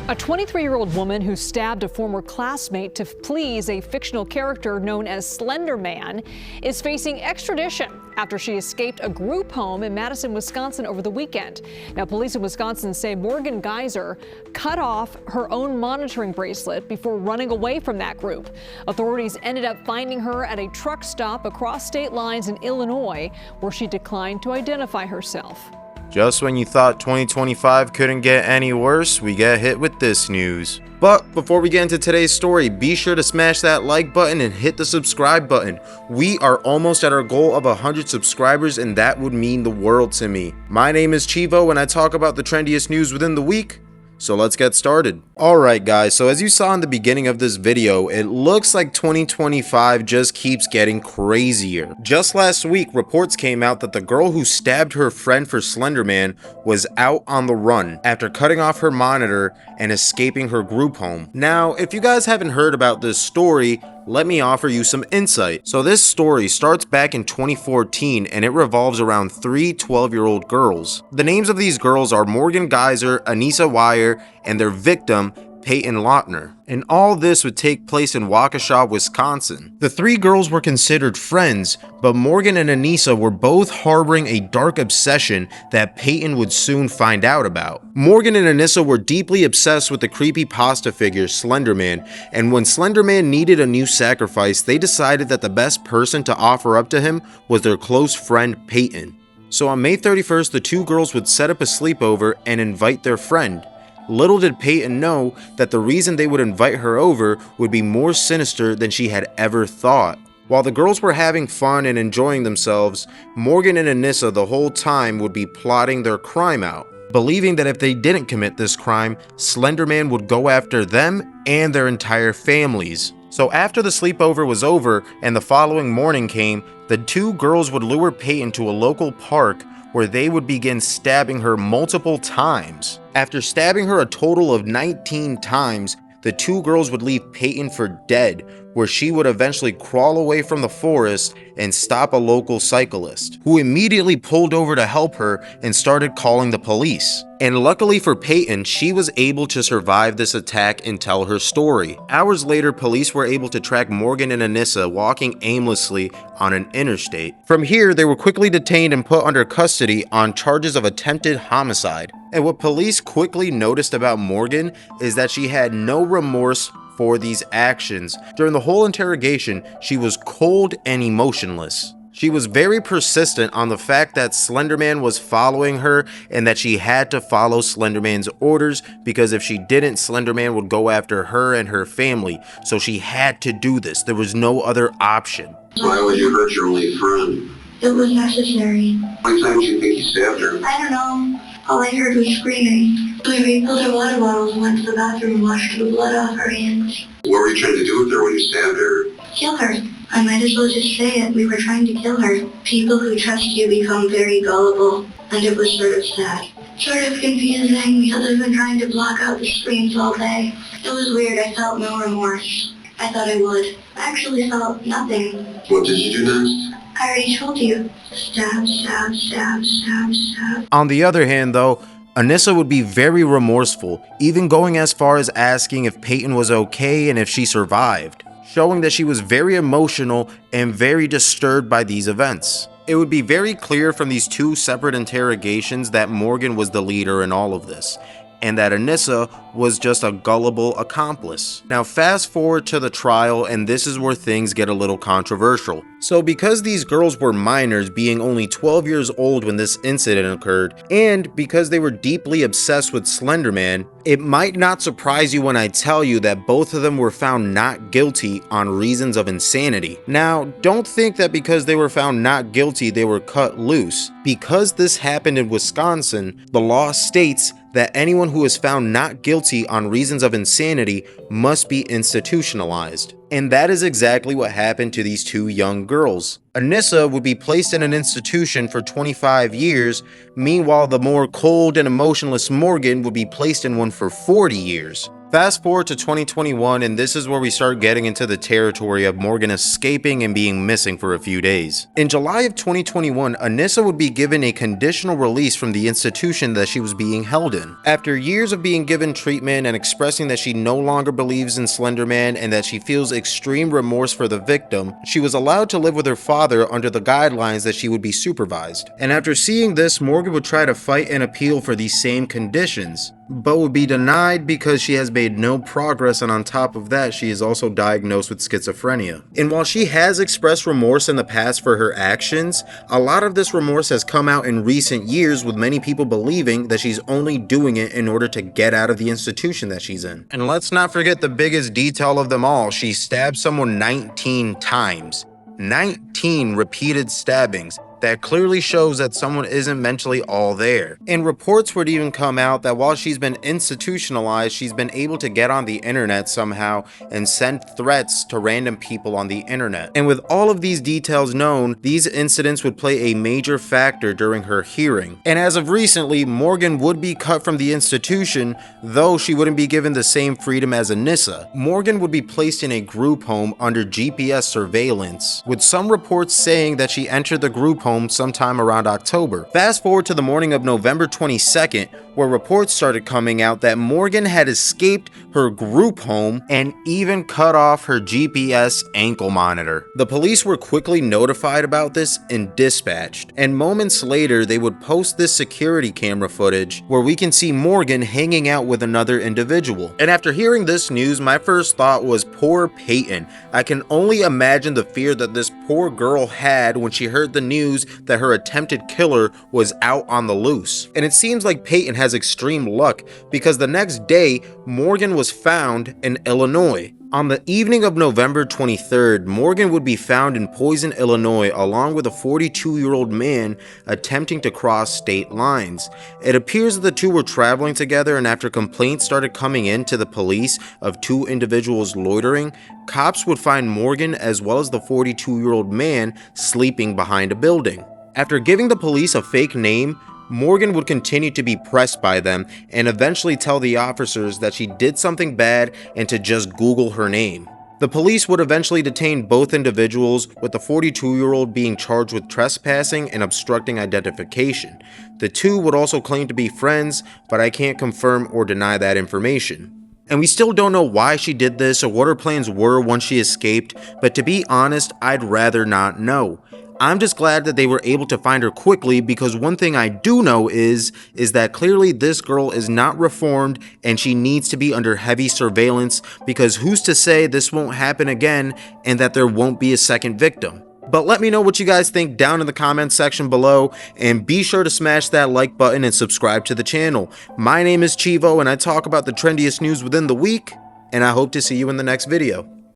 A 23-year-old woman who stabbed a former classmate to please a fictional character known as Slender Man is facing extradition after she escaped a group home in Madison, Wisconsin over the weekend. Now, police in Wisconsin say Morgan Geyser cut off her own monitoring bracelet before running away from that group. Authorities ended up finding her at a truck stop across state lines in Illinois, where she declined to identify herself. Just when you thought 2025 couldn't get any worse, we get hit with this news. But before we get into today's story, be sure to smash that like button and hit the subscribe button. We are almost at our goal of 100 subscribers, and that would mean the world to me. My name is Chivo, and I talk about the trendiest news within the week. So let's get started. Alright guys, so as you saw in the beginning of this video, it looks like 2025 just keeps getting crazier. Just last week, reports came out that the girl who stabbed her friend for Slender Man was out on the run after cutting off her monitor and escaping her group home. Now, if you guys haven't heard about this story, let me offer you some insight. So this story starts back in 2014 and it revolves around three 12-year-old girls. The names of these girls are Morgan Geyser, Anissa Wire, and their victim, Peyton Lautner. And all this would take place in Waukesha, Wisconsin. The three girls were considered friends, but Morgan and Anissa were both harboring a dark obsession that Peyton would soon find out about. Morgan and Anissa were deeply obsessed with the creepypasta figure Slender Man, and when Slender Man needed a new sacrifice, they decided that the best person to offer up to him was their close friend Peyton. So on May 31st, the two girls would set up a sleepover and invite their friend. Little did Peyton know that the reason they would invite her over would be more sinister than she had ever thought. While the girls were having fun and enjoying themselves, Morgan and Anissa the whole time would be plotting their crime out, believing that if they didn't commit this crime, Slender Man would go after them and their entire families. So after the sleepover was over and the following morning came, the two girls would lure Peyton to a local park where they would begin stabbing her multiple times. After stabbing her a total of 19 times, the two girls would leave Peyton for dead, where she would eventually crawl away from the forest and stop a local cyclist, who immediately pulled over to help her and started calling the police. And luckily for Peyton, she was able to survive this attack and tell her story. Hours later, police were able to track Morgan and Anissa walking aimlessly on an interstate. From here, they were quickly detained and put under custody on charges of attempted homicide. And what police quickly noticed about Morgan is that she had no remorse for these actions. During the whole interrogation, she was cold and emotionless. She was very persistent on the fact that Slender Man was following her and that she had to follow Slender Man's orders, because if she didn't, Slender Man would go after her and her family. So she had to do this. There was no other option. Why would you hurt your only friend? It was necessary. How many times do you think you stabbed her? I don't know. All I heard was screaming. We refilled her water bottles and went to the bathroom and washed the blood off her hands. What were you trying to do with her when you stabbed her? Kill her. I might as well just say it. We were trying to kill her. People who trust you become very gullible, and it was sort of sad. Sort of confusing because I've been trying to block out the screams all day. It was weird. I felt no remorse. I thought I would. I actually felt nothing. What did you do next? I already told you. Stab, stab, stab, stab, stab. On the other hand though, Anissa would be very remorseful, even going as far as asking if Peyton was okay and if she survived, showing that she was very emotional and very disturbed by these events. It would be very clear from these two separate interrogations that Morgan was the leader in all of this, and that Anissa was just a gullible accomplice. Now fast forward to the trial, and this is where things get a little controversial. So because these girls were minors, being only 12 years old when this incident occurred, and because they were deeply obsessed with Slender Man, it might not surprise you when I tell you that both of them were found not guilty on reasons of insanity. Now, don't think that because they were found not guilty, they were cut loose. Because this happened in Wisconsin, the law states that anyone who is found not guilty on reasons of insanity must be institutionalized. And that is exactly what happened to these two young girls. Anissa would be placed in an institution for 25 years, meanwhile the more cold and emotionless Morgan would be placed in one for 40 years. Fast forward to 2021, and this is where we start getting into the territory of Morgan escaping and being missing for a few days. In July of 2021, Anissa would be given a conditional release from the institution that she was being held in. After years of being given treatment and expressing that she no longer believes in Slender Man and that she feels extreme remorse for the victim, she was allowed to live with her father under the guidelines that she would be supervised. And after seeing this, Morgan would try to fight and appeal for these same conditions, but would be denied because she has made no progress, and on top of that, she is also diagnosed with schizophrenia. And while she has expressed remorse in the past for her actions, a lot of this remorse has come out in recent years, with many people believing that she's only doing it in order to get out of the institution that she's in. And let's not forget the biggest detail of them all: she stabbed someone 19 times. 19 repeated stabbings. That clearly shows that someone isn't mentally all there. And reports would even come out that while she's been institutionalized, she's been able to get on the internet somehow and send threats to random people on the internet. And with all of these details known, these incidents would play a major factor during her hearing. And as of recently, Morgan would be cut from the institution, though she wouldn't be given the same freedom as Anissa. Morgan would be placed in a group home under GPS surveillance, with some reports saying that she entered the group home sometime around October. Fast forward to the morning of November 22nd, where reports started coming out that Morgan had escaped her group home and even cut off her GPS ankle monitor. The police were quickly notified about this and dispatched, and moments later they would post this security camera footage where we can see Morgan hanging out with another individual. And after hearing this news, my first thought was poor Peyton. I can only imagine the fear that this poor girl had when she heard the news that her attempted killer was out on the loose. And it seems like Peyton has extreme luck, because the next day Morgan was found in Illinois. On the evening of November 23rd, Morgan would be found in Poison, Illinois, along with a 42-year-old man attempting to cross state lines. It appears that the two were traveling together, and after complaints started coming in to the police of two individuals loitering, cops would find Morgan as well as the 42-year-old man sleeping behind a building. After giving the police a fake name, Morgan would continue to be pressed by them and eventually tell the officers that she did something bad and to just Google her name. The police would eventually detain both individuals, with the 42-year-old being charged with trespassing and obstructing identification. The two would also claim to be friends, but I can't confirm or deny that information. And we still don't know why she did this or what her plans were once she escaped, but to be honest, I'd rather not know. I'm just glad that they were able to find her quickly, because one thing I do know is that clearly this girl is not reformed and she needs to be under heavy surveillance, because who's to say this won't happen again and that there won't be a second victim. But let me know what you guys think down in the comments section below, and be sure to smash that like button and subscribe to the channel. My name is Chivo and I talk about the trendiest news within the week, and I hope to see you in the next video.